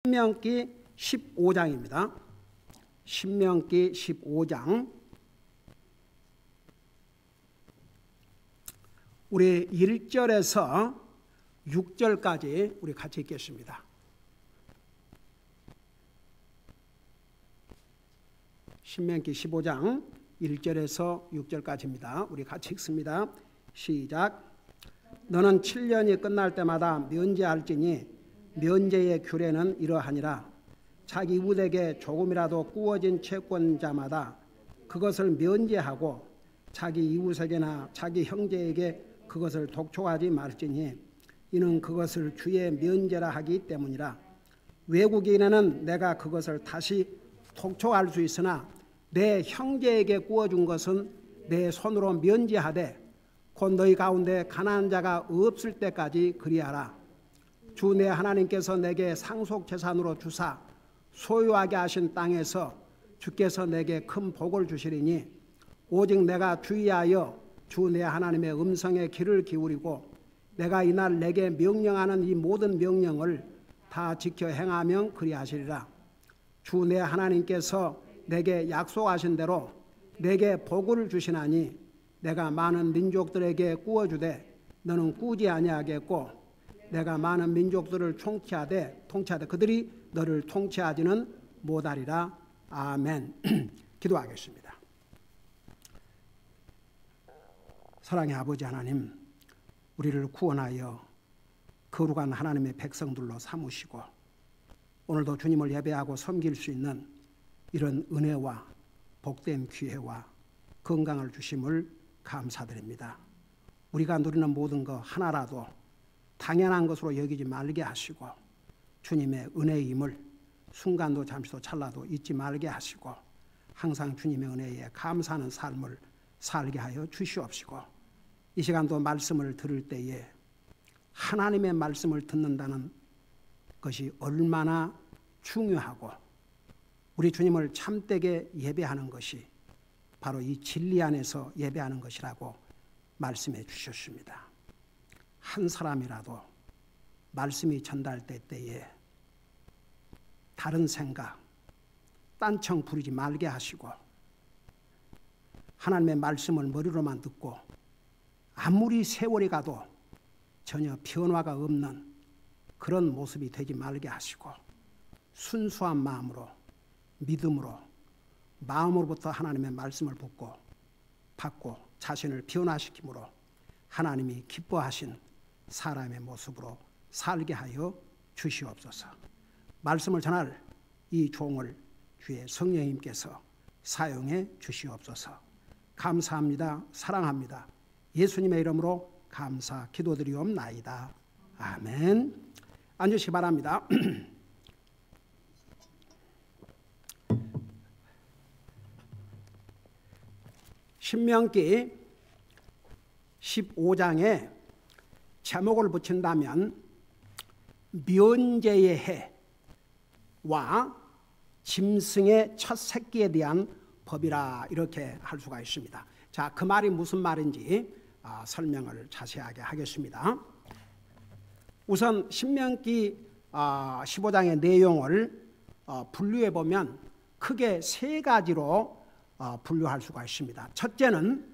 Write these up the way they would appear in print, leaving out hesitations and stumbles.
신명기 15장입니다. 신명기 15장 우리 1절에서 6절까지 우리 같이 읽겠습니다. 신명기 15장 1절에서 6절까지입니다. 우리 같이 읽습니다. 시작. 너는 7년이 끝날 때마다 면제할지니 면제의 규례는 이러하니라. 자기 이웃에게 조금이라도 구워진 채권자마다 그것을 면제하고 자기 이웃에게나 자기 형제에게 그것을 독촉하지 말지니 이는 그것을 주의 면제라 하기 때문이라. 외국인에는 내가 그것을 다시 독촉할 수 있으나 내 형제에게 구워준 것은 내 손으로 면제하되 곧 너희 가운데 가난한 자가 없을 때까지 그리하라. 주 내 하나님께서 내게 상속재산으로 주사 소유하게 하신 땅에서 주께서 내게 큰 복을 주시리니 오직 내가 주의하여 주 내 하나님의 음성에 귀를 기울이고 내가 이날 내게 명령하는 이 모든 명령을 다 지켜 행하면 그리하시리라. 주 내 하나님께서 내게 약속하신 대로 내게 복을 주시나니 내가 많은 민족들에게 구워주되 너는 꾸지 아니하겠고 내가 많은 민족들을 통치하되 그들이 너를 통치하지는 못하리라. 아멘. 기도하겠습니다. 사랑의 아버지 하나님, 우리를 구원하여 거룩한 하나님의 백성들로 삼으시고 오늘도 주님을 예배하고 섬길 수 있는 이런 은혜와 복된 기회와 건강을 주심을 감사드립니다. 우리가 누리는 모든 것 하나라도 당연한 것으로 여기지 말게 하시고 주님의 은혜임을 순간도 잠시도 찰나도 잊지 말게 하시고 항상 주님의 은혜에 감사하는 삶을 살게 하여 주시옵시고 이 시간도 말씀을 들을 때에 하나님의 말씀을 듣는다는 것이 얼마나 중요하고 우리 주님을 참되게 예배하는 것이 바로 이 진리 안에서 예배하는 것이라고 말씀해 주셨습니다. 한 사람이라도 말씀이 전달될 때에 다른 생각, 딴청 부리지 말게 하시고 하나님의 말씀을 머리로만 듣고 아무리 세월이 가도 전혀 변화가 없는 그런 모습이 되지 말게 하시고 순수한 마음으로 믿음으로 마음으로부터 하나님의 말씀을 받고 자신을 변화시킴으로 하나님이 기뻐하신 사람의 모습으로 살게 하여 주시옵소서. 말씀을 전할 이 종을 주의 성령님께서 사용해 주시옵소서. 감사합니다. 사랑합니다. 예수님의 이름으로 감사 기도드리옵나이다. 아멘. 앉으시기 바랍니다. 신명기 15장에 제목을 붙인다면 면제의 해와 짐승의 첫 새끼에 대한 법이라 이렇게 할 수가 있습니다. 자, 그 말이 무슨 말인지 설명을 자세하게 하겠습니다. 우선 신명기 15장의 내용을 분류해 보면 크게 세 가지로 분류할 수가 있습니다. 첫째는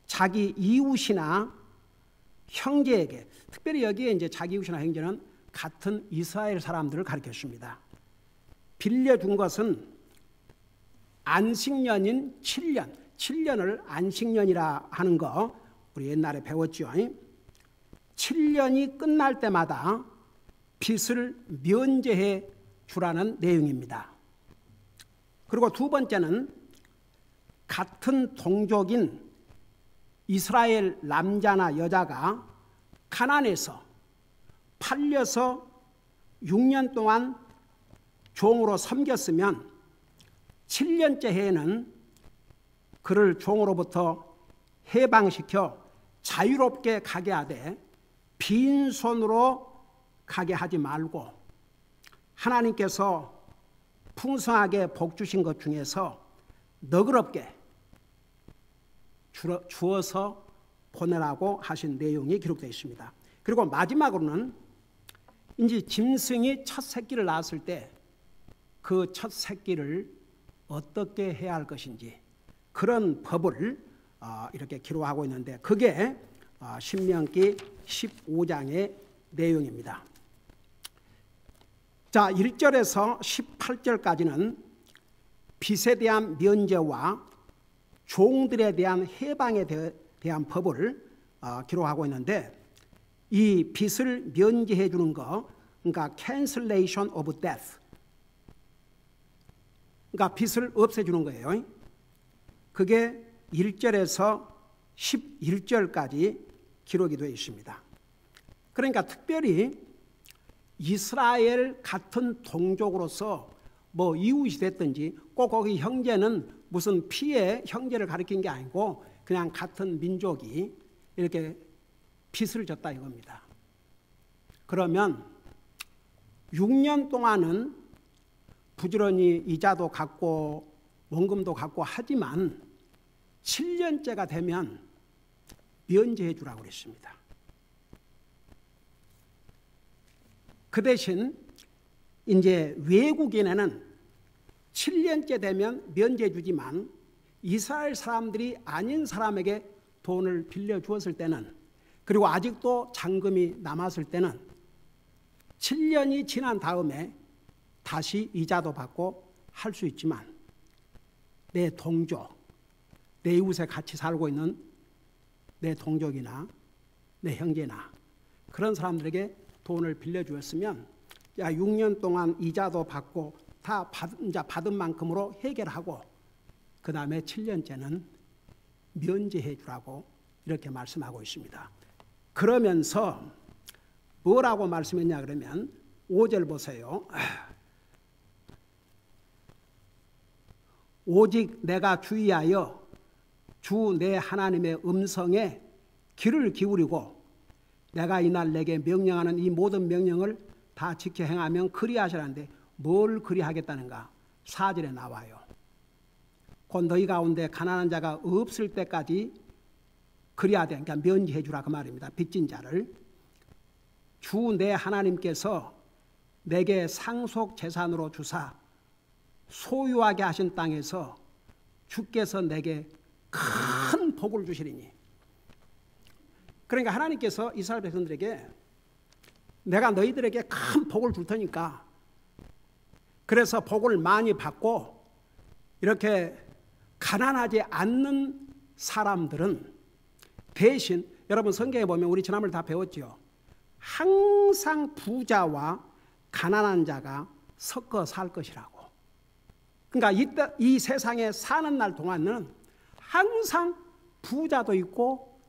자기 이웃이나 형제에게, 특별히 여기에 이제 자기 이웃이나 형제는 같은 이스라엘 사람들을 가리켰습니다. 빌려준 것은 안식년인 7년, 7년을 안식년이라 하는 거 우리 옛날에 배웠죠. 7년이 끝날 때마다 빚을 면제해 주라는 내용입니다. 그리고 두 번째는 같은 동족인 이스라엘 남자나 여자가 가나안에서 팔려서 6년 동안 종으로 섬겼으면 7년째 해에는 그를 종으로부터 해방시켜 자유롭게 가게 하되 빈손으로 가게 하지 말고 하나님께서 풍성하게 복 주신 것 중에서 너그럽게 주어서 보내라고 하신 내용이 기록되어 있습니다. 그리고 마지막으로는 이제 짐승이 첫 새끼를 낳았을 때 그 첫 새끼를 어떻게 해야 할 것인지 그런 법을 이렇게 기록하고 있는데 그게 신명기 15장의 내용입니다. 자, 1절에서 18절까지는 빚에 대한 면제와 종들에 대한 해방에 대한 법을 기록하고 있는데 이 빚을 면제해 주는 거, 그러니까 cancellation of debt, 그러니까 빚을 없애주는 거예요. 그게 1절에서 11절까지 기록이 되어 있습니다. 그러니까 특별히 이스라엘 같은 동족으로서 뭐 이웃이 됐든지 꼭 거기 형제는 무슨 피의 형제를 가리킨 게 아니고 그냥 같은 민족이 이렇게 빚을 졌다 이겁니다. 그러면 6년 동안은 부지런히 이자도 갚고 원금도 갚고 하지만 7년째가 되면 면제해 주라고 그랬습니다. 그 대신 이제 외국인에는 7년째 되면 면제해 주지만 이스라엘 사람들이 아닌 사람에게 돈을 빌려 주었을 때는, 그리고 아직도 잔금이 남았을 때는 7년이 지난 다음에 다시 이자도 받고 할 수 있지만 내 동족, 내 이웃에 같이 살고 있는 내 동족이나 내 형제나 그런 사람들에게 돈을 빌려주었으면 6년 동안 이자도 받고 다 받은 만큼으로 해결하고 그 다음에 7년째는 면제해 주라고 이렇게 말씀하고 있습니다. 그러면서 뭐라고 말씀했냐 그러면 5절 보세요. 오직 내가 주의하여 주 내 하나님의 음성에 귀를 기울이고 내가 이날 내게 명령하는 이 모든 명령을 다 지켜 행하면 그리하시라는데 뭘 그리하겠다는가? 4절에 나와요. 곧 너희 가운데 가난한 자가 없을 때까지 그리하되, 그러니까 면제해 주라 그 말입니다. 빚진 자를. 주 내 하나님께서 내게 상속 재산으로 주사 소유하게 하신 땅에서 주께서 내게 큰 복을 주시리니. 그러니까 하나님께서 이스라엘 백성들에게 내가 너희들에게 큰 복을 줄 테니까, 그래서 복을 많이 받고 이렇게 가난하지 않는 사람들은 대신, 여러분 성경에 보면 우리 지난번에 다 배웠죠. 항상 부자와 가난한 자가 섞어 살 것이라고. 그러니까 이 세상에 사는 날 동안은 항상 부자도 있고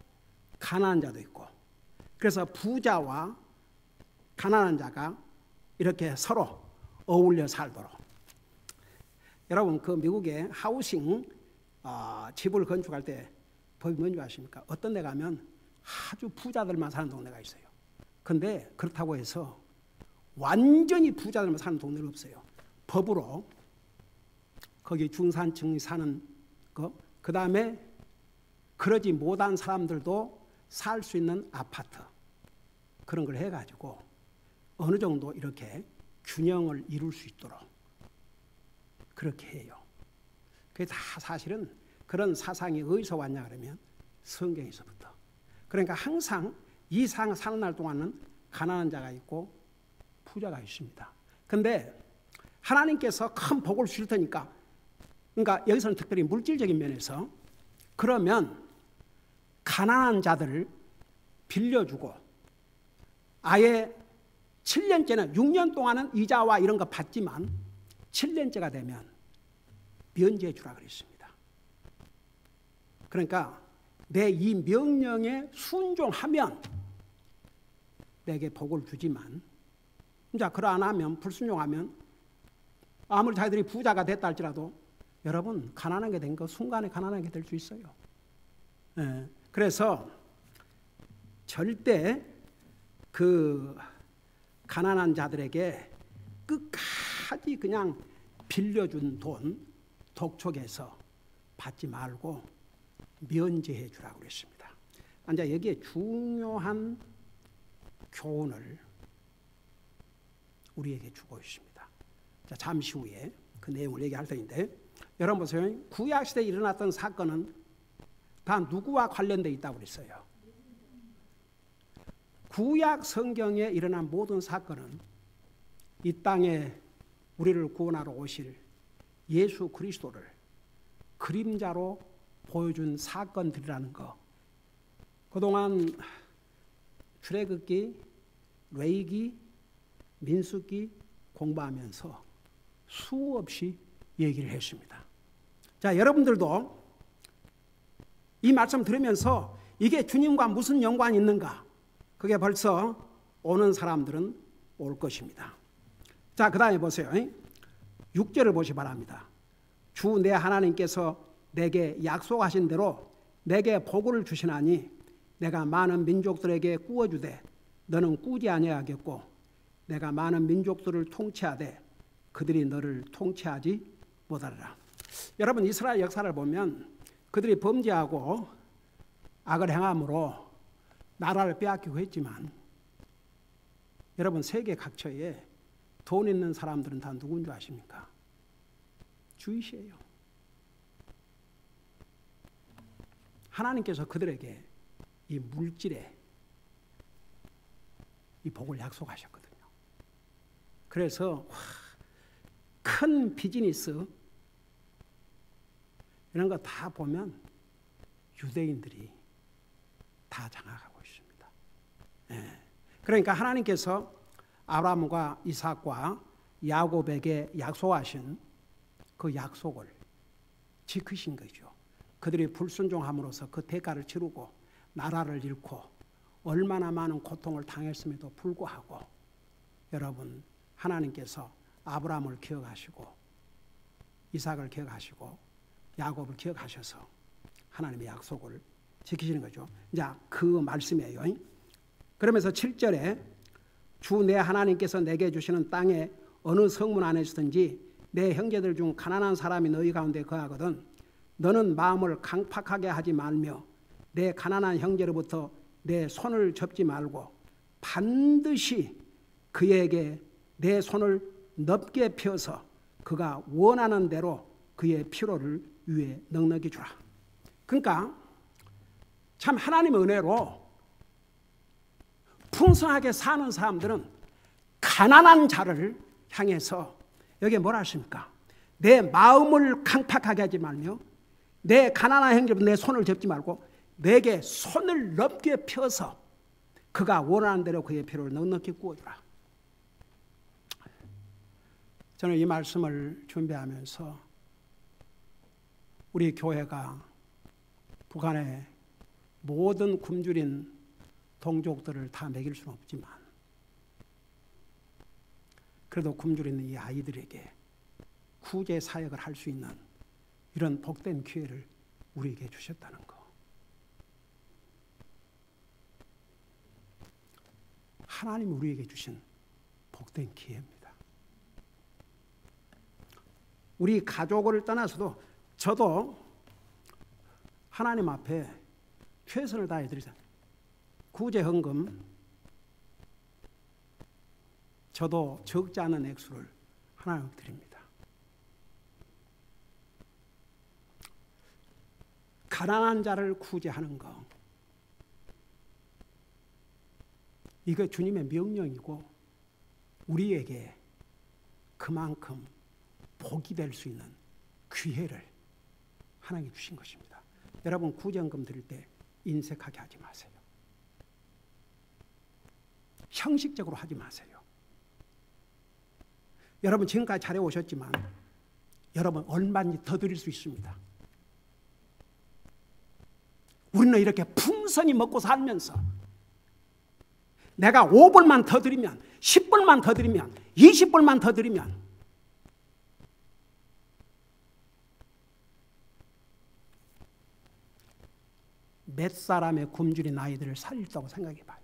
가난한 자도 있고, 그래서 부자와 가난한 자가 이렇게 서로 어울려 살도록. 여러분 그 미국의 하우싱 집을 건축할 때 법이 뭔지 아십니까? 어떤 데 가면 아주 부자들만 사는 동네가 있어요. 근데 그렇다고 해서 완전히 부자들만 사는 동네는 없어요. 법으로 거기 중산층이 사는 거, 그 다음에 그러지 못한 사람들도 살 수 있는 아파트, 그런 걸 해가지고 어느 정도 이렇게 균형을 이룰 수 있도록 그렇게 해요. 그게 다 사실은 그런 사상이 어디서 왔냐 그러면 성경에서부터. 그러니까 항상 이 세상 사는 날 동안은 가난한 자가 있고 부자가 있습니다. 근데 하나님께서 큰 복을 주실 테니까, 그러니까 여기서는 특별히 물질적인 면에서, 그러면 가난한 자들을 빌려주고 아예 7년째는 6년 동안은 이자와 이런 거 받지만 7년째가 되면 면제해 주라 그랬습니다. 그러니까 내 이 명령에 순종하면 내게 복을 주지만, 이제 그러 안 하면, 불순종하면, 아무리 자기들이 부자가 됐다 할지라도 여러분 가난하게 된 거 순간에 가난하게 될 수 있어요. 그래서 절대 그 가난한 자들에게 끝까지 그냥 빌려준 돈 독촉해서 받지 말고 면제해 주라고 그랬습니다. 이제 여기에 중요한 교훈을 우리에게 주고 있습니다. 자, 잠시 후에 그 내용을 얘기할 터인데, 여러분 보세요. 구약시대에 일어났던 사건은 다 누구와 관련되어 있다고 그랬어요? 구약 성경에 일어난 모든 사건은 이 땅에 우리를 구원하러 오실 예수 그리스도를 그림자로 보여준 사건들이라는 거. 그동안 출애굽기, 레위기, 민수기 공부하면서 수없이 얘기를 했습니다. 자, 여러분들도 이 말씀 들으면서 이게 주님과 무슨 연관이 있는가? 그게 벌써 오는 사람들은 올 것입니다. 자, 그 다음에 보세요. 6절을 보시 바랍니다. 주 내 하나님께서 내게 약속하신 대로 내게 복을 주시나니 내가 많은 민족들에게 꾸어주되 너는 꾸지 아니하겠고 내가 많은 민족들을 통치하되 그들이 너를 통치하지 못하리라. 여러분, 이스라엘 역사를 보면 그들이 범죄하고 악을 행함으로 나라를 빼앗기고 했지만, 여러분 세계 각처에 돈 있는 사람들은 다 누군 줄 아십니까? 주이시예요. 하나님께서 그들에게 이 물질에 이 복을 약속하셨거든요. 그래서 큰 비즈니스 이런 거 다 보면 유대인들이 다 장악하고 있습니다. 예. 그러니까 하나님께서 아브라함과 이삭과 야곱에게 약속하신 그 약속을 지키신 거죠. 그들이 불순종함으로써 그 대가를 치르고 나라를 잃고 얼마나 많은 고통을 당했음에도 불구하고, 여러분 하나님께서 아브라함을 기억하시고 이삭을 기억하시고 야곱을 기억하셔서 하나님의 약속을 지키시는 거죠. 자, 그 말씀이에요. 그러면서 7절에 주 내 하나님께서 내게 주시는 땅에 어느 성문 안에서든지 내 형제들 중 가난한 사람이 너희 가운데 거하거든 너는 마음을 강팍하게 하지 말며 내 가난한 형제로부터 내 손을 접지 말고 반드시 그에게 내 손을 넓게 펴서 그가 원하는 대로 그의 필요를 위해 넉넉히 주라. 그러니까 참 하나님의 은혜로 풍성하게 사는 사람들은 가난한 자를 향해서 여기에 뭐라 하십니까? 내 마음을 강팍하게 하지 말며 내 가난한 형제로부터 내 손을 접지 말고 내게 손을 넓게 펴서 그가 원하는 대로 그의 필요를 넉넉히 구워주라. 저는 이 말씀을 준비하면서 우리 교회가 북한의 모든 굶주린 동족들을 다 먹일 수는 없지만 그래도 굶주린 이 아이들에게 구제 사역을 할 수 있는 이런 복된 기회를 우리에게 주셨다는 거. 하나님이 우리에게 주신 복된 기회입니다. 우리 가족을 떠나서도 저도 하나님 앞에 최선을 다해 드리자. 구제 헌금 저도 적지 않은 액수를 하나님께 드립니다. 가난한 자를 구제하는 거, 이거 주님의 명령이고 우리에게 그만큼 복이 될 수 있는 기회를 하나님이 주신 것입니다. 여러분 구제헌금 드릴 때 인색하게 하지 마세요. 형식적으로 하지 마세요. 여러분 지금까지 잘해오셨지만 여러분 얼마든지 더 드릴 수 있습니다. 우리는 이렇게 풍성히 먹고 살면서 내가 5불만 더 드리면 10불만 더 드리면 20불만 더 드리면 몇 사람의 굶주린 아이들을 살릴 거라고 생각해 봐요.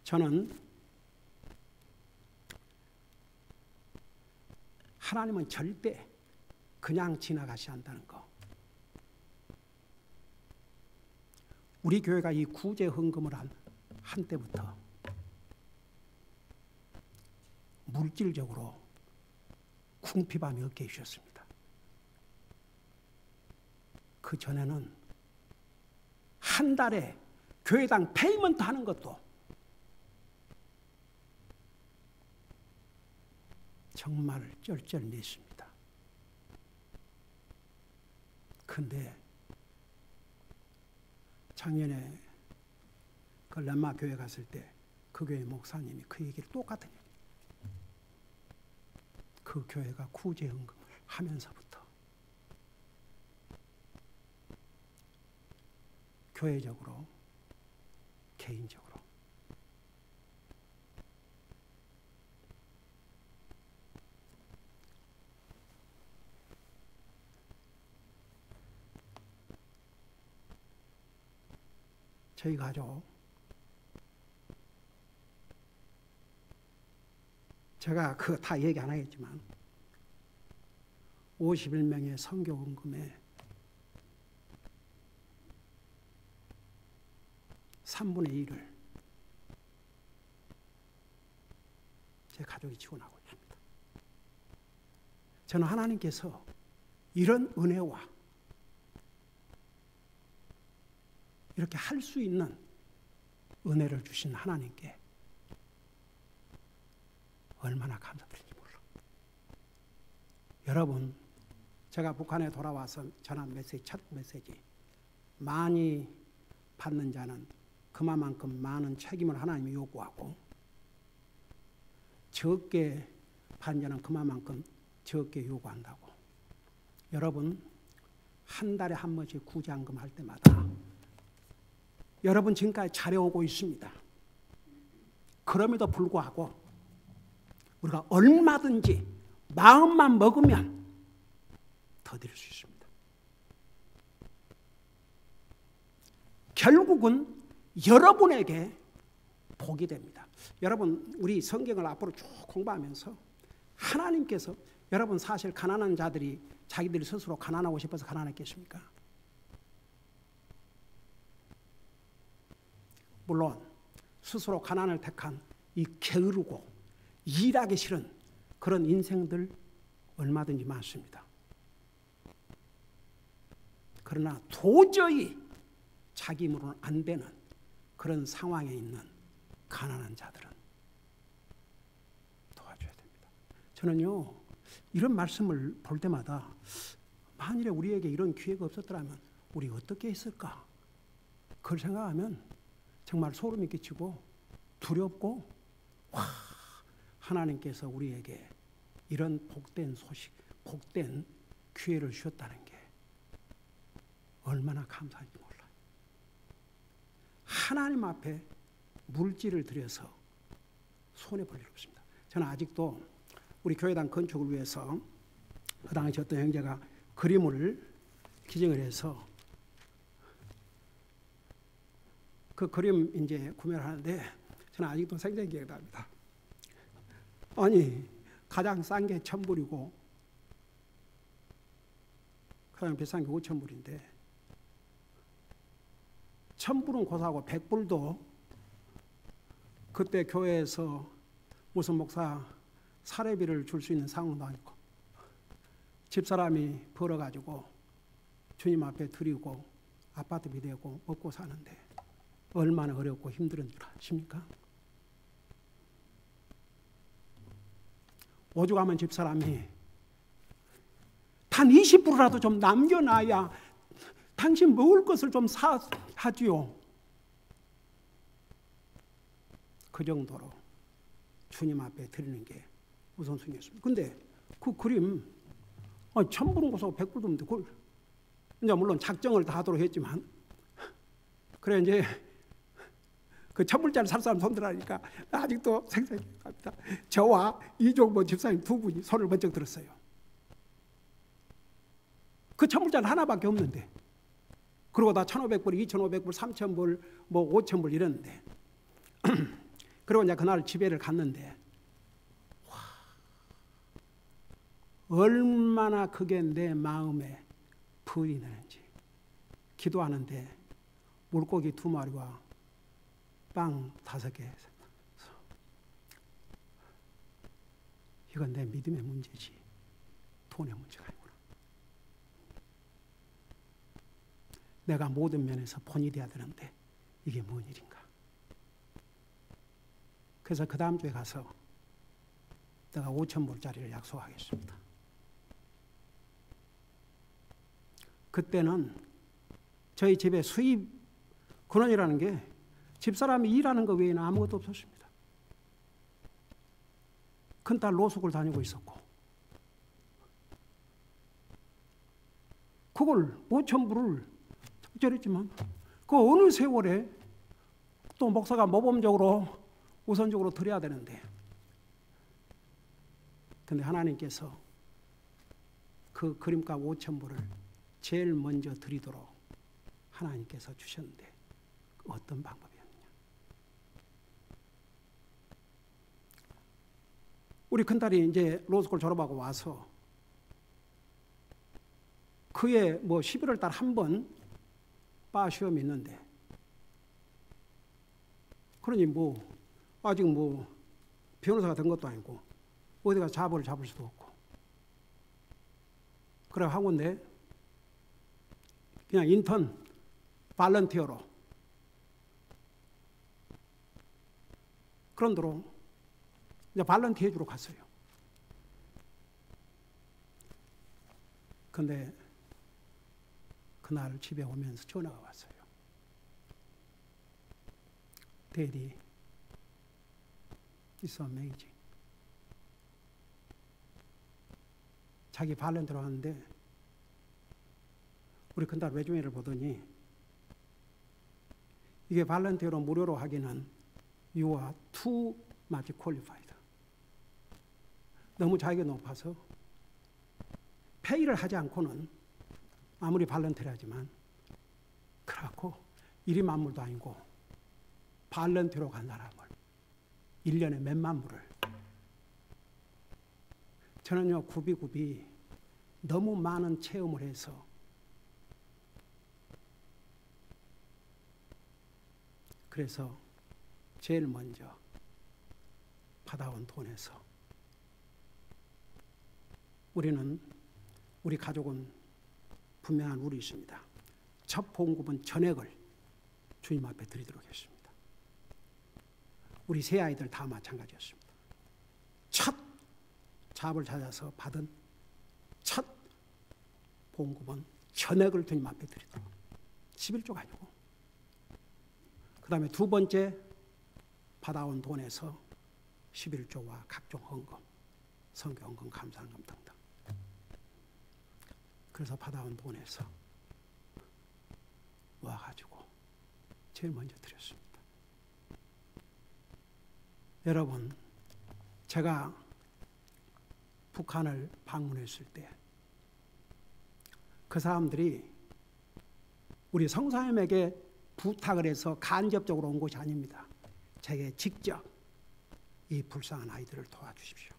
저는 하나님은 절대 그냥 지나가셔야 한다는 거. 우리 교회가 이 구제 헌금을 한 때부터 물질적으로 궁핍함이 없게 해주셨습니다. 그 전에는 한 달에 교회당 페이먼트 하는 것도 정말 쩔쩔맸습니다. 근데 작년에 그 렘마 교회 갔을 때 그 교회 목사님이 그 얘기를 똑같은 얘기. 그 교회가 구제 헌금을 하면서부터 교회적으로 개인적으로 저희 가족 제가 그거 다 얘기 안 하겠지만 51명의 선교헌금에 3분의 1을 제 가족이 지원하고 있습니다. 저는 하나님께서 이런 은혜와 이렇게 할 수 있는 은혜를 주신 하나님께 얼마나 감사드린지 몰라. 여러분, 제가 북한에 돌아와서 전한 메시지, 첫 메시지, 많이 받는 자는 그만큼 많은 책임을 하나님이 요구하고 적게 받는 자는 그만큼 적게 요구한다고. 여러분, 한 달에 한 번씩 구제헌금 할 때마다 여러분 지금까지 잘해오고 있습니다. 그럼에도 불구하고 우리가 얼마든지 마음만 먹으면 더 드릴 수 있습니다. 결국은 여러분에게 복이 됩니다. 여러분, 우리 성경을 앞으로 쭉 공부하면서 하나님께서 여러분 사실 가난한 자들이 자기들이 스스로 가난하고 싶어서 가난했겠습니까? 물론 스스로 가난을 택한 이 게으르고 일하기 싫은 그런 인생들 얼마든지 많습니다. 그러나 도저히 자기 힘으로는 안 되는 그런 상황에 있는 가난한 자들은 도와줘야 됩니다. 저는요, 이런 말씀을 볼 때마다 만일에 우리에게 이런 기회가 없었더라면 우리 어떻게 했을까? 그걸 생각하면 정말 소름이 끼치고 두렵고, 와, 하나님께서 우리에게 이런 복된 소식, 복된 기회를 주셨다는 게 얼마나 감사한지 몰라요. 하나님 앞에 물질을 들여서 손해볼 일 없습니다. 저는 아직도 우리 교회당 건축을 위해서 그 당시 어떤 형제가 그림을 기증을 해서 그 그림 이제 구매를 하는데 저는 아직도 생생히 기억납니다. 아니, 가장 싼 게 1,000불이고 가장 비싼 게 5,000불인데 1,000불은 고사하고 100불도 그때 교회에서 무슨 목사 사례비를 줄 수 있는 상황도 아니고 집사람이 벌어가지고 주님 앞에 드리고 아파트비 내고 먹고 사는데 얼마나 어렵고 힘든 줄 아십니까? 오죽하면 집사람이 단 20불이라도 좀 남겨놔야 당신 먹을 것을 좀 하지요. 그 정도로 주님 앞에 드리는 게 우선순위였습니다. 근데 그 그림 1,000불은 고사고 100불도 없는데 그걸 이제 물론 작정을 다 하도록 했지만 그래 이제 그 1,000불짜리 살 사람 손들하니까 아직도 생생히 갑니다. 저와 이종보 집사님 두 분이 손을 번쩍 들었어요. 그 1,000불짜리 하나밖에 없는데 그리고 다 1,500불, 2,500불, 3,000불, 뭐 5,000불 이랬는데 그리고 이제 그날 집회를 갔는데 와, 얼마나 그게 내 마음에 불이 나는지. 기도하는데 물고기 2마리와 빵 5개. 이건 내 믿음의 문제지 돈의 문제가 아니구나. 내가 모든 면에서 본이 돼야 되는데 이게 뭔 일인가. 그래서 그 다음 주에 가서 내가 5,000불짜리를 약속하겠습니다. 그때는 저희 집에 수입 근원이라는 게 집사람이 일하는 거 외에는 아무것도 없었습니다. 큰딸 로스쿨 다니고 있었고, 그걸 5,000불을 적절했지만 그 어느 세월에 또 목사가 모범적으로 우선적으로 드려야 되는데, 근데 하나님께서 그 그림값 5,000불을 제일 먼저 드리도록 하나님께서 주셨는데 어떤 방법이었느냐. 우리 큰딸이 이제 로스쿨 졸업하고 와서 그해 11월 달 한 번 바 시험이 있는데, 그러니 아직 변호사가 된 것도 아니고 어디 가서 잡을 수도 없고, 그래 학원대 그냥 인턴 발런티어로 그런 대로 이제 발런티어 해주러 갔어요. 근데 그날 집에 오면서 전화가 왔어요. Daddy, it's amazing. 자기 발렌티어로 하는데 우리 큰딸 외조회를 보더니 이게 발렌티어로 무료로 하기는 you are too much qualified. 너무 자기가 높아서 페이를 하지 않고는 아무리 발렌티어를 하지만 그렇고 일이 만물도 아니고 발렌티어로 간 사람을 1년에 몇만 불을. 저는요 굽이 너무 많은 체험을 해서 그래서 제일 먼저 받아온 돈에서 우리 가족은 분명한 룰이 있습니다. 첫 봉급은 전액을 주님 앞에 드리도록 했습니다. 우리 세 아이들 다 마찬가지였습니다. 첫 잡을 찾아서 받은 첫 봉급은 전액을 주님 앞에 드리도록. 11조가 아니고. 그 다음에 두 번째 받아온 돈에서 11조와 각종 헌금, 선교 헌금, 감사헌금 등등. 그래서 받아온 돈에서 와가지고 제일 먼저 드렸습니다. 여러분, 제가 북한을 방문했을 때 그 사람들이 우리 성사님에게 부탁을 해서 간접적으로 온 것이 아닙니다. 제게 직접 이 불쌍한 아이들을 도와주십시오.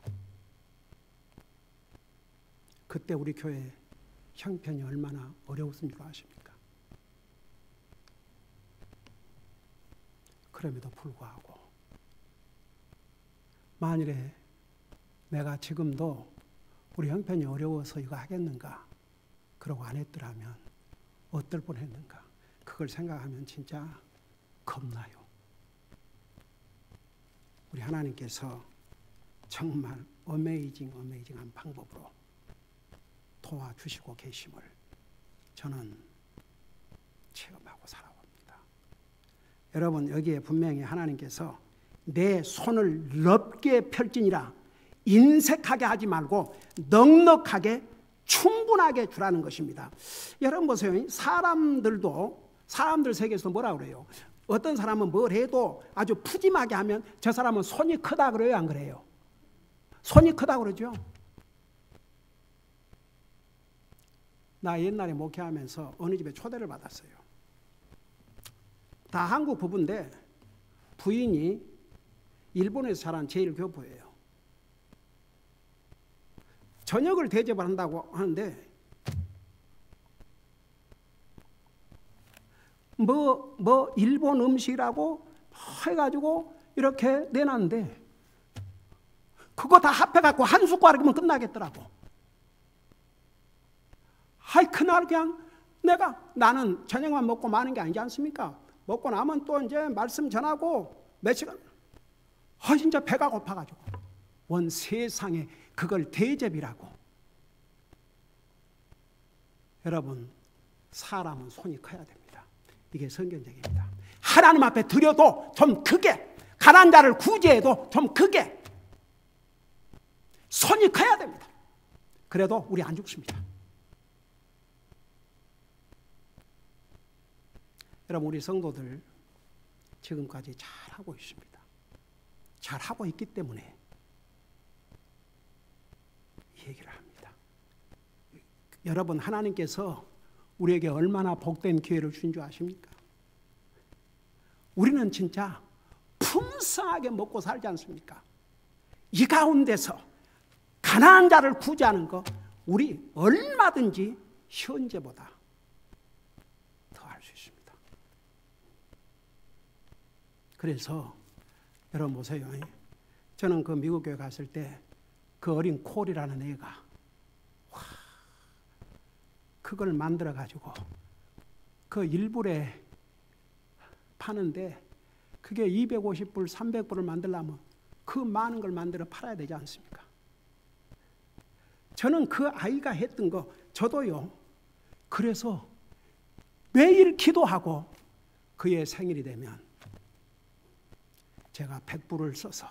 그때 우리 교회 형편이 얼마나 어려웠는 줄 아십니까? 그럼에도 불구하고 만일에 내가 지금도 우리 형편이 어려워서 이거 하겠는가 그러고 안 했더라면 어떨 뻔했는가, 그걸 생각하면 진짜 겁나요. 우리 하나님께서 정말 어메이징한 방법으로 도와주시고 계심을 저는 체험하고 살아옵니다. 여러분, 여기에 분명히 하나님께서 내 손을 넓게 펼지니라, 인색하게 하지 말고 넉넉하게 충분하게 주라는 것입니다. 여러분 보세요. 사람들 세계에서 뭐라 그래요? 어떤 사람은 뭘 해도 아주 푸짐하게 하면 저 사람은 손이 크다 그래요, 안 그래요? 손이 크다 그러죠. 나 옛날에 목회하면서 어느 집에 초대를 받았어요. 다 한국 부부인데 부인이 일본에서 자란 제일 교포예요. 저녁을 대접을 한다고 하는데 뭐 일본 음식이라고 해가지고 이렇게 내놨는데 그거 다 합해갖고 한 숟가락이면 끝나겠더라고. 하이 그날 그냥 나는 저녁만 먹고 마는 게 아니지 않습니까? 먹고 나면 또 이제 말씀 전하고 몇 시간 진짜 배가 고파가지고 원 세상에 그걸 대접이라고. 여러분, 사람은 손이 커야 됩니다. 이게 성경적입니다. 하나님 앞에 드려도 좀 크게, 가난한 자를 구제해도 좀 크게 손이 커야 됩니다. 그래도 우리 안 죽습니다. 여러분, 우리 성도들 지금까지 잘하고 있습니다. 잘하고 있기 때문에 이 얘기를 합니다. 여러분, 하나님께서 우리에게 얼마나 복된 기회를 주신 줄 아십니까? 우리는 진짜 풍성하게 먹고 살지 않습니까? 이 가운데서 가난한 자를 구제하는 거 우리 얼마든지 현재보다 더 할 수 있습니다. 그래서 여러분 보세요. 저는 그 미국 교회 갔을 때 그 어린 콜이라는 애가 그걸 만들어 가지고 그 일불에 파는데 그게 250불, 300불을 만들려면 그 많은 걸 만들어 팔아야 되지 않습니까? 저는 그 아이가 했던 거 저도요. 그래서 매일 기도하고 그의 생일이 되면 제가 100불을 써서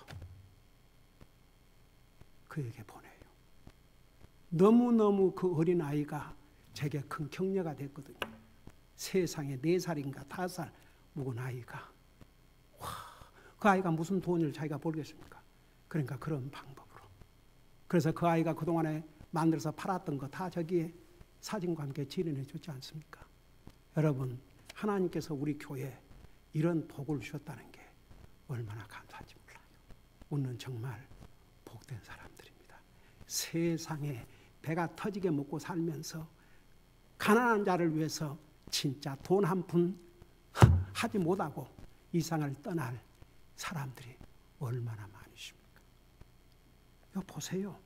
그에게 보내요. 너무너무 그 어린 아이가 제게 큰 격려가 됐거든요. 세상에 4살인가 5살 묵은 아이가 그 아이가 무슨 돈을 자기가 벌겠습니까? 그러니까 그런 방법으로. 그래서 그 아이가 그동안에 만들어서 팔았던 거 다 저기에 사진과 함께 지른해 줬지 않습니까? 여러분, 하나님께서 우리 교회에 이런 복을 주셨다는 게 얼마나 감사한지 몰라요. 우리는 정말 복된 사람들입니다. 세상에 배가 터지게 먹고 살면서 가난한 자를 위해서 진짜 돈 한 푼 하지 못하고 이 세상을 떠날 사람들이 얼마나 많으십니까? 이거 보세요.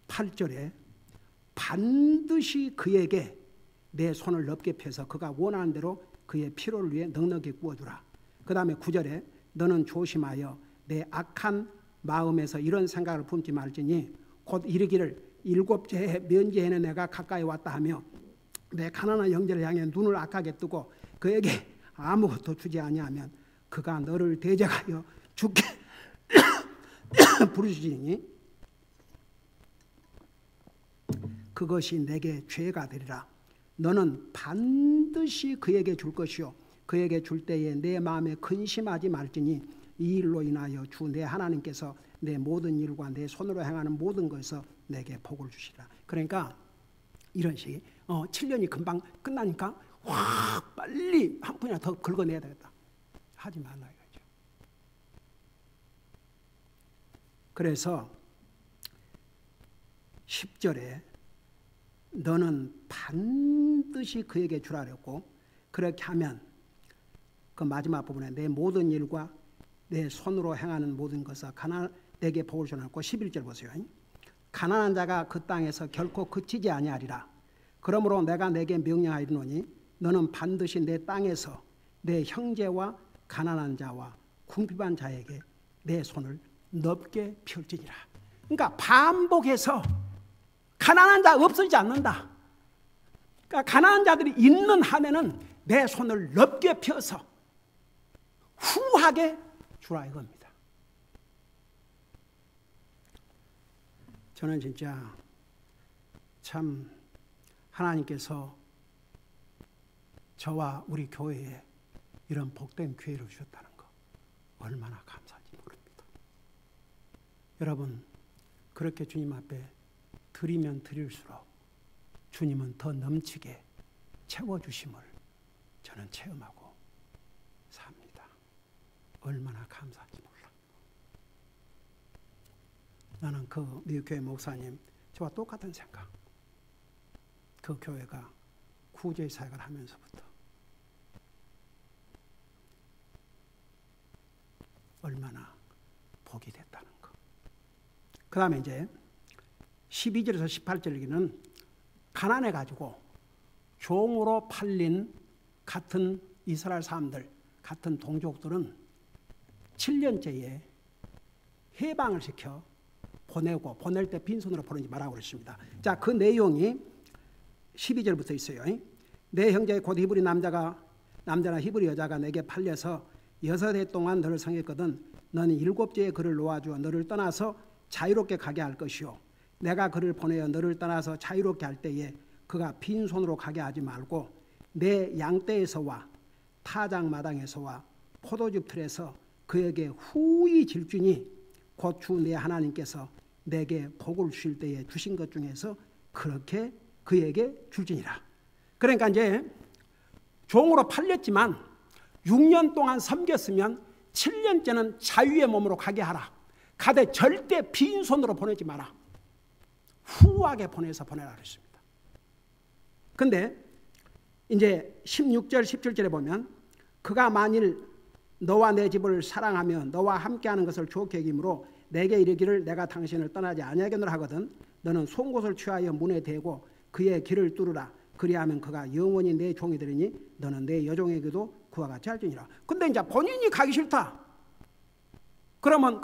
8절에 반드시 그에게 내 손을 넓게 펴서 그가 원하는 대로 그의 필요를 위해 넉넉히 구워주라. 그 다음에 9절에 너는 조심하여 내 악한 마음에서 이런 생각을 품지 말지니 곧 이르기를 7째 면제에는 내가 가까이 왔다 하며 내 가난한 형제를 향해 눈을 악하게 뜨고 그에게 아무것도 주지 아니하면 그가 너를 대적하여 죽게 부르시니 그것이 내게 죄가 되리라. 너는 반드시 그에게 줄 것이요 그에게 줄 때에 내 마음에 근심하지 말지니 이 일로 인하여 주 내 하나님께서 내 모든 일과 내 손으로 행하는 모든 것에서 내게 복을 주시라. 그러니까 이런 식의 7년이 금방 끝나니까 확 빨리 한 푼이나 더 긁어내야 되겠다. 하지 말라 이거죠. 그래서 10절에 너는 반드시 그에게 주라 그랬고 그렇게 하면 그 마지막 부분에 내 모든 일과 내 손으로 행하는 모든 것을 내게 복을 주셨고 11절 보세요. 가난한 자가 그 땅에서 결코 그치지 아니하리라. 그러므로 내가 내게 명령하이노니 너는 반드시 내 땅에서 내 형제와 가난한 자와 궁핍한 자에게 내 손을 넓게 펼지니라. 그러니까 반복해서 가난한 자 없어지지 않는다. 그러니까 가난한 자들이 있는 한에는 내 손을 넓게 펴서 후하게 주라 이겁니다. 저는 진짜 참 하나님께서 저와 우리 교회에 이런 복된 기회를 주셨다는 거 얼마나 감사한지 모릅니다. 여러분, 그렇게 주님 앞에 드리면 드릴수록 주님은 더 넘치게 채워주심을 저는 체험하고 삽니다. 얼마나 감사한지 몰라. 나는 그 미국 교회 목사님 저와 똑같은 생각. 그 교회가 구제의 사역을 하면서부터 얼마나 복이 됐다는 거. 그 다음에 이제 12절에서 18절에는 가난해가지고 종으로 팔린 같은 이스라엘 사람들, 같은 동족들은 7년째에 해방을 시켜 보내고, 보낼 때 빈손으로 보내지 말라고 그랬습니다. 자, 그 내용이 12절부터 있어요. 내 형제 곧 히브리 남자나 히브리 여자가 내게 팔려서 6해 동안 너를 섬겼거든. 너는 7째에 그를 놓아주어 너를 떠나서 자유롭게 가게 할 것이요, 내가 그를 보내어 너를 떠나서 자유롭게 할 때에 그가 빈손으로 가게 하지 말고 내 양떼에서와 타작마당에서와 포도즙 틀에서 그에게 후히 질주니 곧 주 내 하나님께서 내게 복을 주실 때에 주신 것 중에서 그렇게 그에게 줄지니라. 그러니까 이제 종으로 팔렸지만 6년 동안 섬겼으면 7년째는 자유의 몸으로 가게 하라. 가되 절대 빈손으로 보내지 마라. 후하게 보내라 그랬습니다. 근데 이제 16절 17절에 보면 그가 만일 너와 내 집을 사랑하며 너와 함께하는 것을 좋게 여기므로 내게 이르기를 내가 당신을 떠나지 아니하겠노라 하거든. 너는 송곳을 취하여 문에 대고 그의 길을 뚫으라. 그리하면 그가 영원히 내 종이 되리니 너는 내 여종에게도 그와 같이 할지니라. 근데 이제 본인이 가기 싫다. 그러면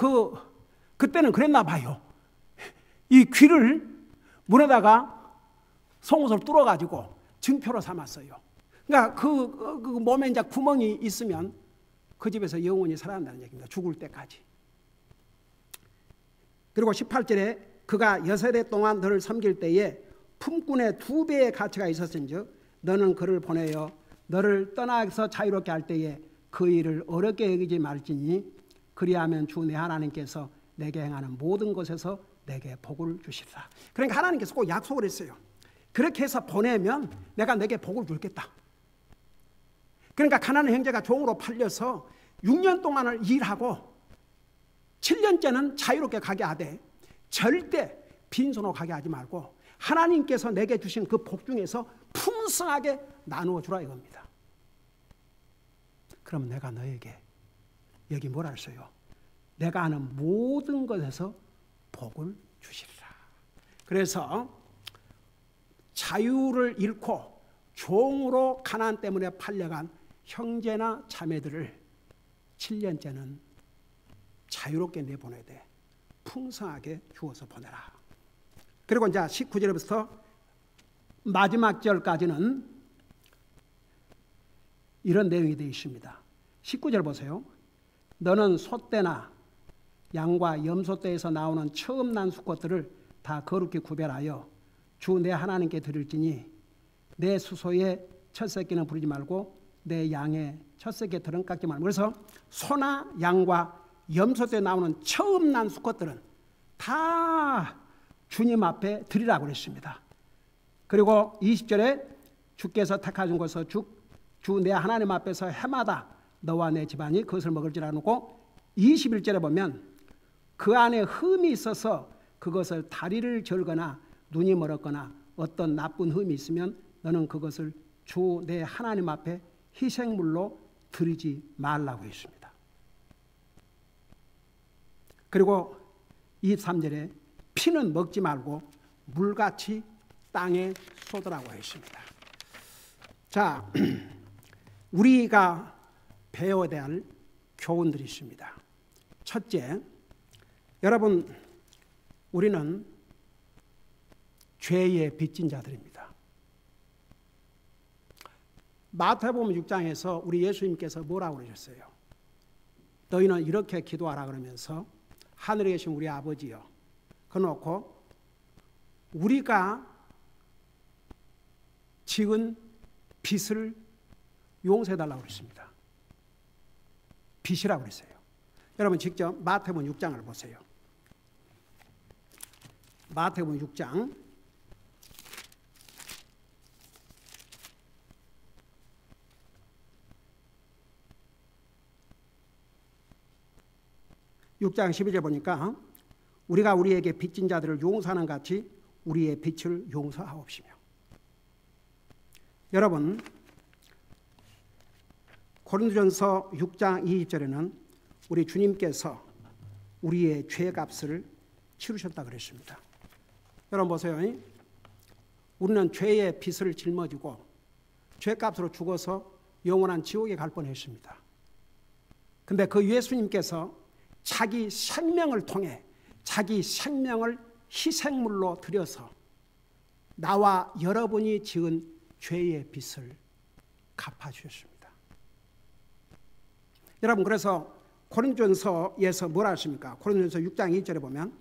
그때는 그랬나 봐요. 이 귀를 문에다가 송곳을 뚫어가지고 증표로 삼았어요. 그러니까 그 몸에 이제 구멍이 있으면 그 집에서 영원히 살아난다는 얘기입니다. 죽을 때까지. 그리고 18절에 그가 6해 동안 너를 섬길 때에 품꾼의 2배의 가치가 있었은즉 너는 그를 보내어 너를 떠나서 자유롭게 할 때에 그 일을 어렵게 여기지 말지니 그리하면 주 내 하나님께서 내게 행하는 모든 것에서 내게 복을 주시리라. 그러니까 하나님께서 꼭 약속을 했어요. 그렇게 해서 보내면 내가 내게 복을 주겠다. 그러니까 가난한 형제가 종으로 팔려서 6년 동안을 일하고 7년째는 자유롭게 가게 하되 절대 빈손으로 가게 하지 말고 하나님께서 내게 주신 그 복 중에서 풍성하게 나누어 주라 이겁니다. 그럼 내가 너에게 여기 뭐라 했어요? 내가 하는 모든 것에서 복을 주시리라. 그래서 자유를 잃고 종으로 가난 때문에 팔려간 형제나 자매들을 7년째는 자유롭게 내보내야 돼. 풍성하게 주어서 보내라. 그리고 이제 19절부터 마지막 절까지는 이런 내용이 되어 있습니다. 19절 보세요. 너는 소떼나 양과 염소떼에서 나오는 처음 난 수컷들을 다 거룩히 구별하여 주 내 하나님께 드릴지니 내 수소의 첫 새끼는 부리지 말고 내 양의 첫 새끼 들은 깎지 말고. 그래서 소나 양과 염소떼에 나오는 처음 난 수컷들은 다 주님 앞에 드리라고 그랬습니다. 그리고 20절에 주께서 택하신 것을 주 내 하나님 앞에서 해마다 너와 내 집안이 그것을 먹을지라 놓고 21절에 보면 그 안에 흠이 있어서 그것을 다리를 절거나 눈이 멀었거나 어떤 나쁜 흠이 있으면 너는 그것을 주 내 하나님 앞에 희생물로 드리지 말라고 했습니다. 그리고 23절에 피는 먹지 말고 물같이 땅에 쏟으라고 했습니다. 자, 우리가 배워야 할 교훈들이 있습니다. 첫째, 여러분, 우리는 죄의 빚진 자들입니다. 마태복음 6장에서 우리 예수님께서 뭐라고 그러셨어요? 너희는 이렇게 기도하라 그러면서 하늘에 계신 우리 아버지여, 그놓고 우리가 지은 빚을 용서해달라고 그랬습니다. 빚이라고 그랬어요. 여러분 직접 마태복음 6장을 보세요. 마태복음 6장 6장 12절 보니까 우리가 우리에게 빚진 자들을 용서하는 같이 우리의 빛을 용서하옵시며. 여러분, 고린도전서 6장 20절에는 우리 주님께서 우리의 죄값을 치르셨다 그랬습니다. 여러분 보세요. 우리는 죄의 빚을 짊어지고 죄값으로 죽어서 영원한 지옥에 갈 뻔했습니다. 근데 그 예수님께서 자기 생명을 통해 자기 생명을 희생물로 드려서 나와 여러분이 지은 죄의 빚을 갚아주셨습니다. 여러분, 그래서 고린도전서에서 뭐라 하십니까? 고린도전서 6장 2절에 보면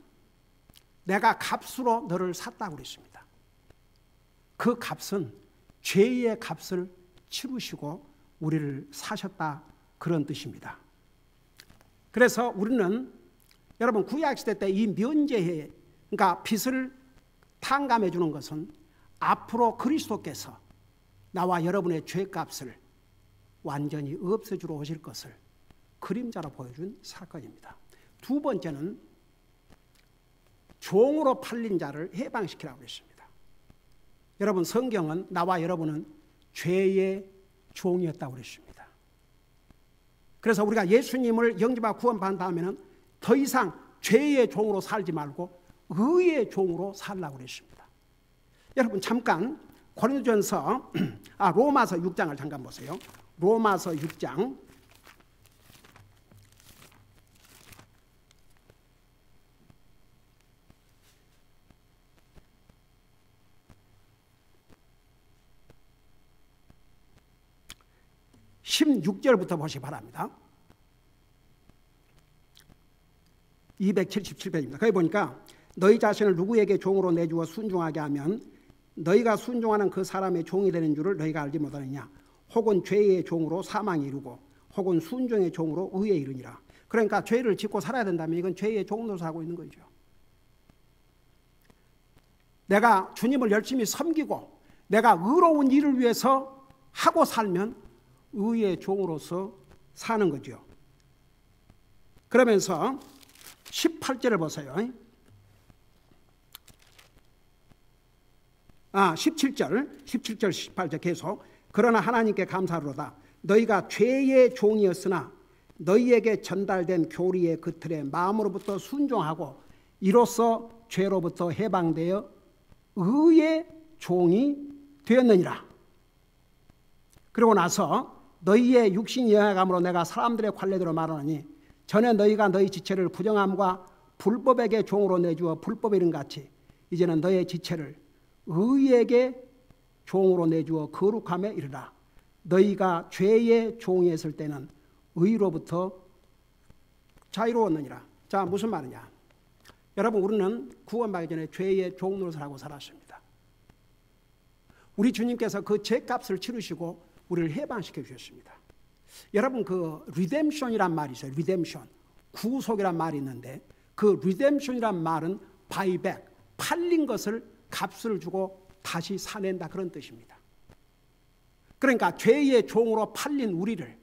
내가 값으로 너를 샀다고 그랬습니다. 그 값은 죄의 값을 치르시고 우리를 사셨다, 그런 뜻입니다. 그래서 우리는 여러분 구약시대 때 이 면제해, 그러니까 빚을 탕감해 주는 것은 앞으로 그리스도께서 나와 여러분의 죄값을 완전히 없애주러 오실 것을 그림자로 보여준 사건입니다. 두 번째는 종으로 팔린 자를 해방시키라고 했습니다. 여러분, 성경은 나와 여러분은 죄의 종이었다고 그랬습니다. 그래서 우리가 예수님을 영접하고 구원받은 다음에는 더 이상 죄의 종으로 살지 말고 의의 종으로 살라고 그랬습니다. 여러분, 잠깐 고린도전서 로마서 6장을 잠깐 보세요. 로마서 6장 16절부터 보시기 바랍니다. 277페이지입니다. 거기 보니까 너희 자신을 누구에게 종으로 내주어 순종하게 하면 너희가 순종하는 그 사람의 종이 되는 줄을 너희가 알지 못하느냐. 혹은 죄의 종으로 사망에 이르고 혹은 순종의 종으로 의에 이르니라. 그러니까 죄를 짓고 살아야 된다면 이건 죄의 종으로 살고 있는 거죠. 내가 주님을 열심히 섬기고 내가 의로운 일을 위해서 하고 살면 의의 종으로서 사는 거죠. 그러면서 18절을 보세요. 17절 18절 계속. 그러나 하나님께 감사하로다. 너희가 죄의 종이었으나 너희에게 전달된 교리의 그 틀에 마음으로부터 순종하고 이로써 죄로부터 해방되어 의의 종이 되었느니라. 그리고 나서 너희의 육신이 영향함으로 내가 사람들의 관례대로 말하노니 전에 너희가 너희 지체를 부정함과 불법에게 종으로 내주어 불법에 이른 같이 이제는 너희의 지체를 의에게 종으로 내주어 거룩함에 이르라. 너희가 죄의 종이었을 때는 의로부터 자유로웠느니라. 자, 무슨 말이냐? 여러분, 우리는 구원받기 전에 죄의 종노릇을 살았습니다. 우리 주님께서 그 죄값을 치르시고 우리를 해방시켜 주셨습니다. 여러분, 그 리뎀션이란 말이 있어요. 리뎀션, 구속이란 말이 있는데 그 리뎀션이란 말은 바이백, 팔린 것을 값을 주고 다시 사낸다, 그런 뜻입니다. 그러니까 죄의 종으로 팔린 우리를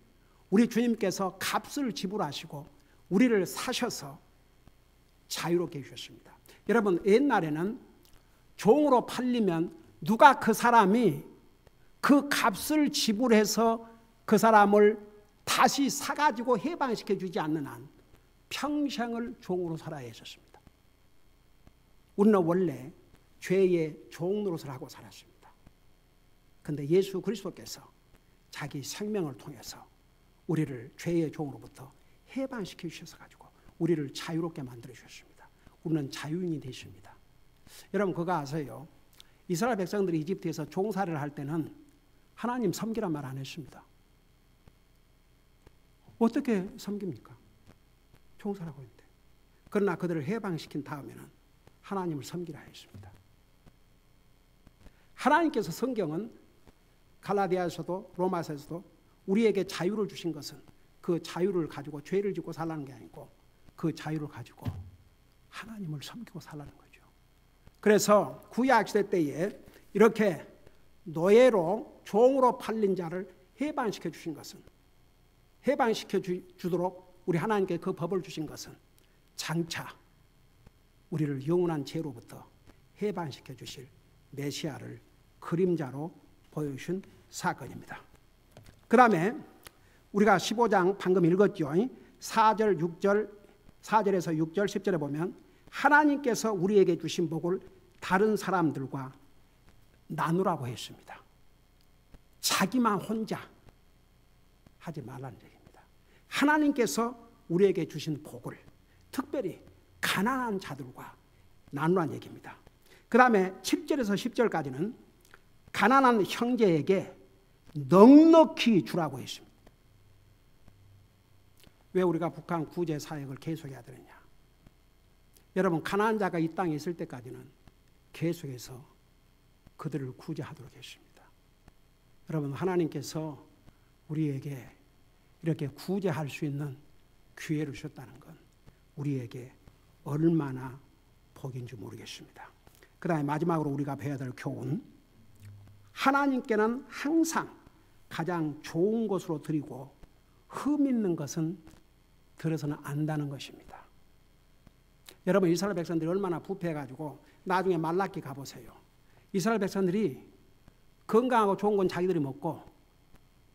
우리 주님께서 값을 지불하시고 우리를 사셔서 자유롭게 해주셨습니다. 여러분, 옛날에는 종으로 팔리면 누가 그 사람이 그 값을 지불해서 그 사람을 다시 사가지고 해방시켜 주지 않는 한 평생을 종으로 살아야 했었습니다. 우리는 원래 죄의 종노릇을 하고 살았습니다. 그런데 예수 그리스도께서 자기 생명을 통해서 우리를 죄의 종으로부터 해방시켜 주셔서 가지고 우리를 자유롭게 만들어 주셨습니다. 우리는 자유인이 되십니다. 여러분, 그거 아세요? 이스라엘 백성들이 이집트에서 종살이를 할 때는 하나님 섬기란 말 안 했습니다. 어떻게 섬깁니까? 종살하고 있는데. 그러나 그들을 해방시킨 다음에는 하나님을 섬기라 했습니다. 하나님께서 성경은 갈라디아에서도 로마서에서도 우리에게 자유를 주신 것은 그 자유를 가지고 죄를 짓고 살라는 게 아니고 그 자유를 가지고 하나님을 섬기고 살라는 거죠. 그래서 구약시대 때에 이렇게 노예로 종으로 팔린 자를 해방시켜 주신 것은, 해방시켜 주도록 우리 하나님께 그 법을 주신 것은 장차 우리를 영원한 죄로부터 해방시켜 주실 메시아를 그림자로 보여주신 사건입니다. 그 다음에 우리가 15장 방금 읽었죠. 4절, 6절, 4절에서 6절, 10절에 보면 하나님께서 우리에게 주신 복을 다른 사람들과 나누라고 했습니다. 자기만 혼자 하지 말라는 얘기입니다. 하나님께서 우리에게 주신 복을 특별히 가난한 자들과 나누라는 얘기입니다. 그 다음에 7절에서 10절까지는 가난한 형제에게 넉넉히 주라고 했습니다. 왜 우리가 북한 구제 사역을 계속해야 되느냐? 여러분, 가난한 자가 이 땅에 있을 때까지는 계속해서 그들을 구제하도록 했습니다. 여러분, 하나님께서 우리에게 이렇게 구제할 수 있는 기회를 주셨다는 건 우리에게 얼마나 복인지 모르겠습니다. 그 다음에 마지막으로 우리가 배워야 될 교훈, 하나님께는 항상 가장 좋은 것으로 드리고 흠 있는 것은 들어서는 안다는 것입니다. 여러분, 이스라엘 백성들이 얼마나 부패해가지고 나중에 말라기 가보세요. 이스라엘 백성들이 건강하고 좋은 건 자기들이 먹고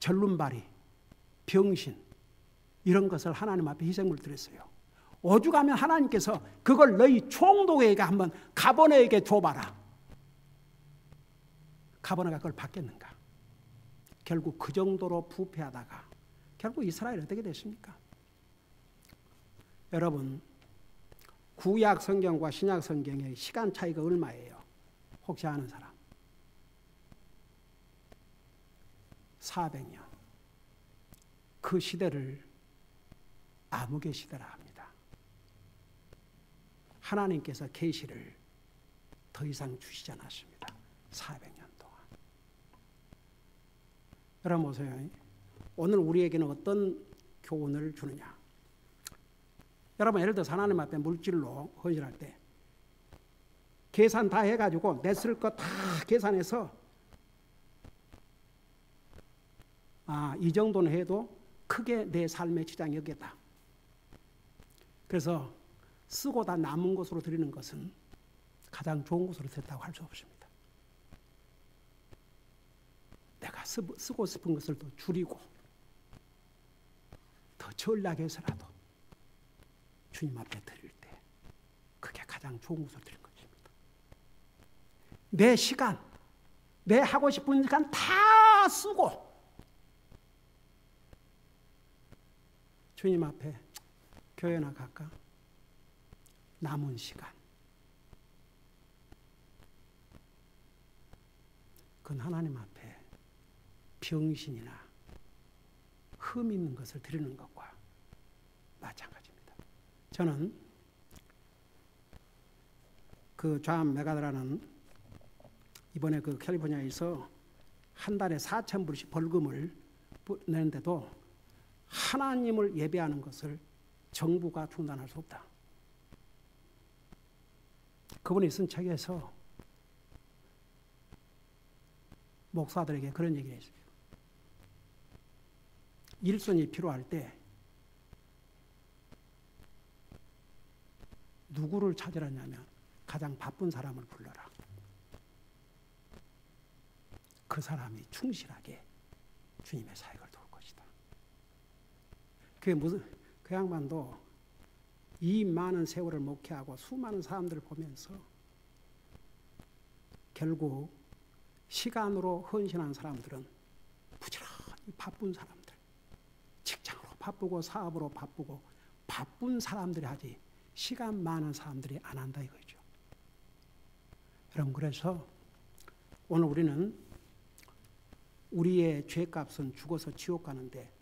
절름발이, 병신 이런 것을 하나님 앞에 희생물 드렸어요. 오죽하면 하나님께서 그걸 너희 총독에게 한번 가버나에게 줘봐라. 가버나가 그걸 받겠는가? 결국 그 정도로 부패하다가 결국 이스라엘이 어떻게 됐습니까? 여러분, 구약 성경과 신약 성경의 시간 차이가 얼마예요? 혹시 아는 사람? 400년. 그 시대를 암흑의 시대라 합니다. 하나님께서 계시를 더 이상 주시지 않았습니다. 400년 동안. 여러분 보세요. 오늘 우리에게는 어떤 교훈을 주느냐? 여러분, 예를 들어서 하나님 앞에 물질로 헌신할 때 계산 다 해가지고 내 쓸 거 다 계산해서 이 정도는 해도 크게 내 삶의 지장이 없겠다. 그래서 쓰고 다 남은 것으로 드리는 것은 가장 좋은 것으로 드렸다고 할 수 없습니다. 내가 쓰고 싶은 것을 더 줄이고 더 전략에 해서라도 주님 앞에 드릴 때 그게 가장 좋은 것을 드린 것입니다. 내 시간, 내 하고 싶은 시간 다 쓰고 주님 앞에 교회나 갈까? 남은 시간. 그건 하나님 앞에 병신이나 흠 있는 것을 드리는 것과 마찬가지입니다. 저는 그 존 메가드라는 이번에 그 캘리포니아에서 한 달에 4,000불씩 벌금을 내는데도 하나님을 예배하는 것을 정부가 중단할 수 없다. 그분이 쓴 책에서 목사들에게 그런 얘기를 했어요. 일손이 필요할 때 누구를 찾으라냐면 가장 바쁜 사람을 불러라. 그 사람이 충실하게 주님의 사역을 도울 것이다. 그 양반도 이 많은 세월을 목회하고 수많은 사람들을 보면서 결국 시간으로 헌신한 사람들은 부지런히 바쁜 사람들, 직장으로 바쁘고 사업으로 바쁘고 바쁜 사람들이 하지 시간 많은 사람들이 안 한다 이거죠. 여러분, 그래서 오늘 우리는 우리의 죄값은 죽어서 지옥 가는데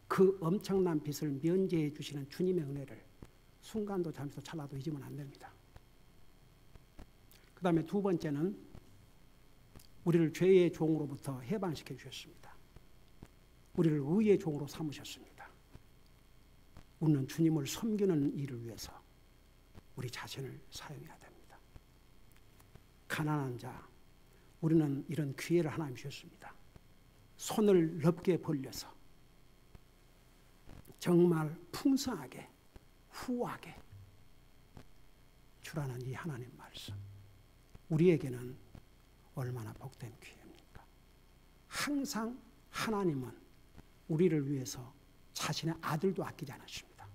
그 엄청난 빚을 면제해 주시는 주님의 은혜를 순간도 잠시도 찰나도 잊으면 안 됩니다. 그 다음에 두 번째는 우리를 죄의 종으로부터 해방시켜 주셨습니다. 우리를 의의 종으로 삼으셨습니다. 우리는 주님을 섬기는 일을 위해서 우리 자신을 사용해야 됩니다. 가난한 자, 우리는 이런 기회를 하나님 주셨습니다. 손을 넓게 벌려서 정말 풍성하게 후하게 주라는 이 하나님 말씀, 우리에게는 얼마나 복된 기회입니까? 항상 하나님은 우리를 위해서 자신의 아들도 아끼지 않으십니다.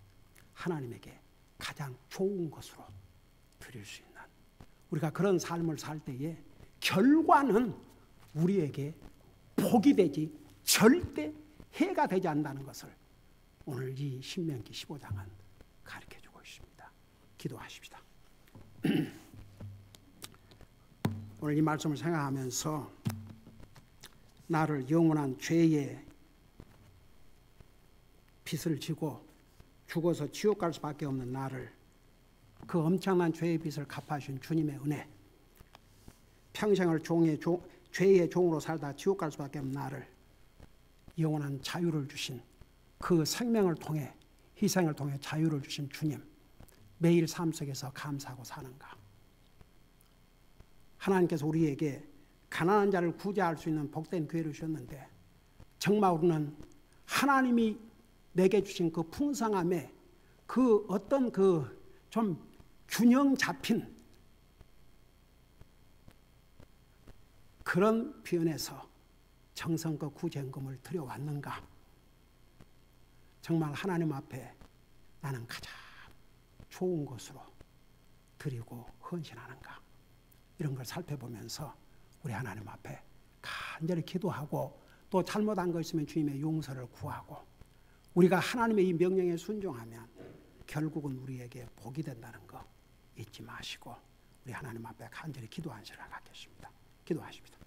하나님에게 가장 좋은 것으로 드릴 수 있는, 우리가 그런 삶을 살 때에 결과는 우리에게 복이 되지 절대 해가 되지 않는다는 것을 오늘 이 신명기 15장은 가르쳐주고 있습니다. 기도하십시다. 오늘 이 말씀을 생각하면서 나를 영원한 죄의 빚을 지고 죽어서 지옥 갈 수밖에 없는 나를, 그 엄청난 죄의 빚을 갚아주신 주님의 은혜, 평생을 죄의 종으로 살다 지옥 갈 수밖에 없는 나를 영원한 자유를 주신, 그 생명을 통해, 희생을 통해 자유를 주신 주님, 매일 삶 속에서 감사하고 사는가? 하나님께서 우리에게 가난한 자를 구제할 수 있는 복된 기회를 주셨는데, 정말 우리는 하나님이 내게 주신 그 풍성함에 그 어떤 그 좀 균형 잡힌 그런 표현에서 정성껏 구제금을 드려왔는가? 정말 하나님 앞에 나는 가장 좋은 것으로 드리고 헌신하는가? 이런 걸 살펴보면서 우리 하나님 앞에 간절히 기도하고, 또 잘못한 거 있으면 주님의 용서를 구하고, 우리가 하나님의 이 명령에 순종하면 결국은 우리에게 복이 된다는 거 잊지 마시고 우리 하나님 앞에 간절히 기도한 시간을 갖겠습니다. 기도하십니다.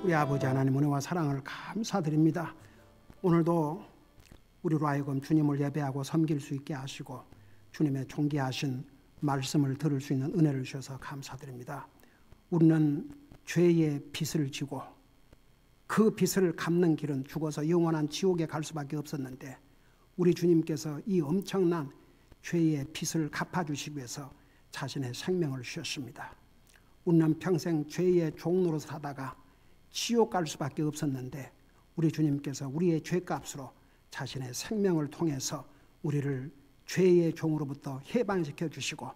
우리 아버지 하나님 은혜와 사랑을 감사드립니다. 오늘도 우리로 하여금 주님을 예배하고 섬길 수 있게 하시고 주님의 존귀하신 말씀을 들을 수 있는 은혜를 주셔서 감사드립니다. 우리는 죄의 빚을 지고 그 빚을 갚는 길은 죽어서 영원한 지옥에 갈 수밖에 없었는데, 우리 주님께서 이 엄청난 죄의 빚을 갚아주시기 위해서 자신의 생명을 주셨습니다. 우리는 평생 죄의 종로로 사다가 지옥 갈 수밖에 없었는데, 우리 주님께서 우리의 죄값으로 자신의 생명을 통해서 우리를 죄의 종으로부터 해방시켜 주시고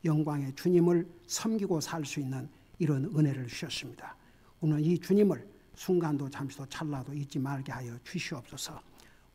영광의 주님을 섬기고 살 수 있는 이런 은혜를 주셨습니다. 오늘 이 주님을 순간도 잠시도 찰나도 잊지 말게 하여 주시옵소서.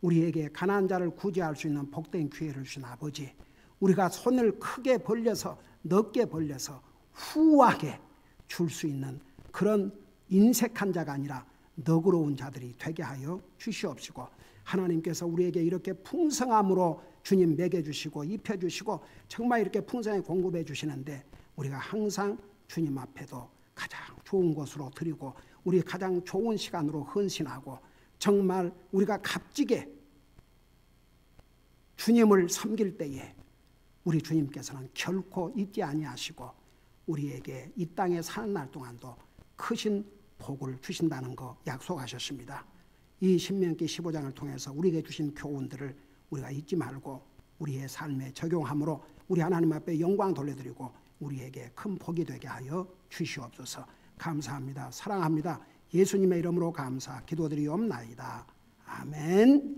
우리에게 가난한 자를 구제할 수 있는 복된 기회를 주신 아버지, 우리가 손을 크게 벌려서 넓게 벌려서 후하게 줄 수 있는 그런 인색한 자가 아니라 너그러운 자들이 되게 하여 주시옵시고, 하나님께서 우리에게 이렇게 풍성함으로 주님 먹여주시고 입혀주시고 정말 이렇게 풍성하게 공급해 주시는데, 우리가 항상 주님 앞에도 가장 좋은 것으로 드리고 우리 가장 좋은 시간으로 헌신하고 정말 우리가 값지게 주님을 섬길 때에 우리 주님께서는 결코 잊지 아니하시고 우리에게 이 땅에 사는 날 동안도 크신 복을 주신다는 거 약속하셨습니다. 이 신명기 15장을 통해서 우리에게 주신 교훈들을 우리가 잊지 말고 우리의 삶에 적용함으로 우리 하나님 앞에 영광 돌려드리고 우리에게 큰 복이 되게 하여 주시옵소서. 감사합니다. 사랑합니다. 예수님의 이름으로 감사 기도드리옵나이다. 아멘.